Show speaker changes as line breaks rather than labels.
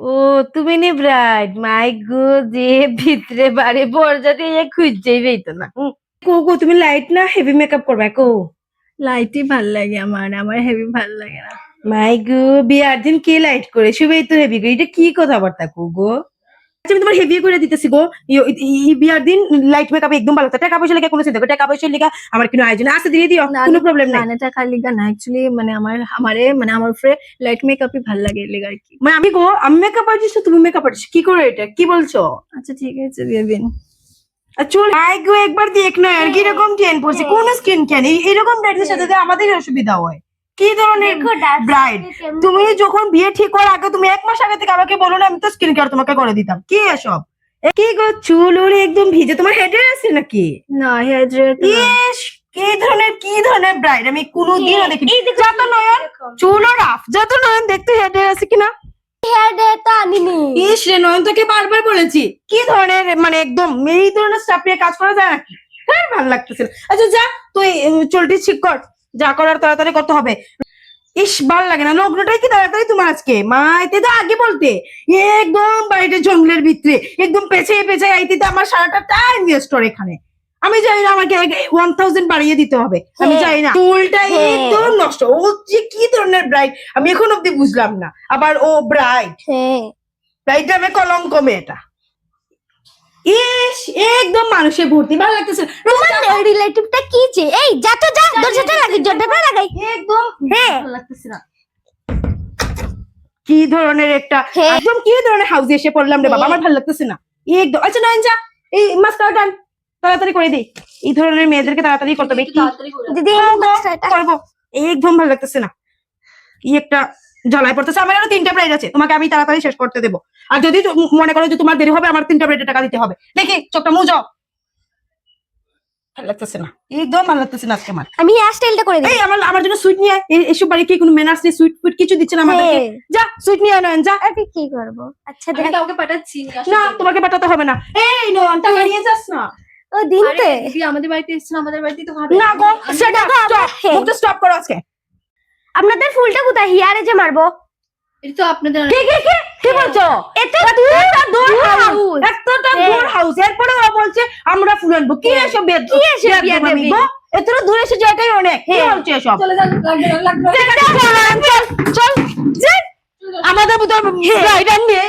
ও তুমি নি ব্রাইড মাই গো যে ভিতরে বাড়ি বরজাতে খুঁজছেই পেতো না কো কো তুমি লাইট না হেভি মেকআপ করবে কো
লাইটই ভাল লাগে আমার হেভি ভাল লাগে না।
মাই গো বিয়ার দিন কে লাইট করে শুভেই তো হেভি গো এটা কি কথাবার্তা কো গো আচ্ছা আমি তোমার হেভি করে দিতেছি গো বিয়ার দিন লাইট মেকআপ একদম ভালো টাকা পয়সা লেগে কোনো চিন্তা করো টাকা পয়সা লেগে আমার কোনো আয়োজন আছে দিয়ে দিও কোনো প্রবলেম নাই
না টাকা লিগা না অ্যাকচুয়ালি মানে আমার উপরে লাইট মেকআপই ভাল লাগে লেগা আর কি।
মানে আমি মেকআপ আর্টিস্ট তুমি মেকআপ আর্টিস্ট কি করে এটা কি বলছো
আচ্ছা ঠিক আছে দিয়ে দিন।
চল আই গো একবার দেখ না আর কি রকম ট্রেন পড়ছে কোন স্কিন কেন এরকম ব্রাইডের সাথে আমাদের অসুবিধা হয় কি ধরনের ব্রাইড তুমি যখন বিয়ে ঠিক করার আগে তুমি 1 মাস আগে থেকে আমাকে বলো না আমি তো স্কিন কেয়ার তোমাকে করে দিতাম কি এসব কি গো চুল ওরে একদম ভিজে তোমার হেডে আছে নাকি
না হেয়ার ড্রেস
ইস কি ধরনের ব্রাইড আমি কোনোদিনও দেখিনি যত নয়ন চুল ও রাফ যত নয়ন দেখতে হেডে আছে কিনা ইস রে নয়ন তোকে বারবার বলেছি কি ধরনের মানে একদম এই ধরনের স্টাফ নিয়ে কাজ করা যায় নাকি হ্যাঁ ভালো লাগতেছে আচ্ছা যা তুই চুলটি ঠিক কর যা করার তাড়াতাড়ি করতে হবে ইস ভাল লাগে না লগ্নটাই কি তাড়াতাড়ি তোমার আজকে মা এতে তো আগে বলতে একদম বাড়িতে জঙ্গলের ভিতরে একদম পেছে আইতে আমার সারাটা টাইম ওয়েস্ট করে এখানে আমি জানি না আমাকে 1000 বাড়িয়ে দিতে হবে আমি জানি না চুলটা একদম নষ্ট ও যে কি ধরনের ব্রাইড আমি এখন অব্দি বুঝলাম না আবার ও ব্রাইড ব্রাইড আমি কলঙ্ক মেয়েটা ইস একদম মানুষে ভর্তি ভালো লাগতেছে
তোমার রিলেটিভটা কি যে এই যা তো যা দরজাটা লাগাই
একদম
হ্যাঁ
ভালো লাগতেছে না কি ধরনের একটা একদম কি ধরনের হাউসে এসে পড়লাম রে বাবা আমার ভালো লাগতেছে না একদম আচ্ছা নয়ন যা এই মাস্টার ডান তাড়াতাড়ি করে দিই এই ধরনের মেয়েদেরকে তাড়াতাড়ি করতে হবে
দিদি
করবো একদম ভালো লাগতেছে না কি একটা জ্বালায় পড়তেছে আমার আরো 3টা ব্রাইড আছে তোমাকে আমি তাড়াতাড়ি শেষ করতে দেবো আর যদি মনে করো যে তোমার দেরি হবে আমার 3টা ব্রাইডের টাকা দিতে হবে দেখি চোখটা মুজো ভালো লাগতেছে না একদম ভালো লাগতেছে না আজকে আমার
আমি হেয়ার স্টাইলটা করে দিই
এই আমার জন্য সুইট নিয়ে এসব বাড়ি কি কোনো ম্যানার্স নেই সুইট ফুট কিছু দিচ্ছে না আমাদেরকে যা সুইট নিয়ে নয়ন যা
আমি কি করব আচ্ছা দেখ
কাউকে পাঠাচ্ছি
না তোমাকে পাঠাতে হবে না এই নয়ন টাকা নিয়ে যাস না
ও দিনতে
আমাদের বাড়িতে এসেছেন আমাদের বাড়িতে তো খাবে
না গো সেটা মুখটা স্টপ করো আজকে
আপনাদের ফুলটা কোথায় হিয়ারে যে মারবো
এটা তো আপনাদের
কি বলছো
এটা
দূর হাউস এতটা দূর হাউস এরপরে ও বলছে আমরা ফুল আনবো কি এসব
কি এসব বিয়ে দেবি
গো এত দূর এসে জায়গায় অনেক কি বলছে এসব
চলে যান লাগবে
চল আমাদের মতো রাইডার নিয়ে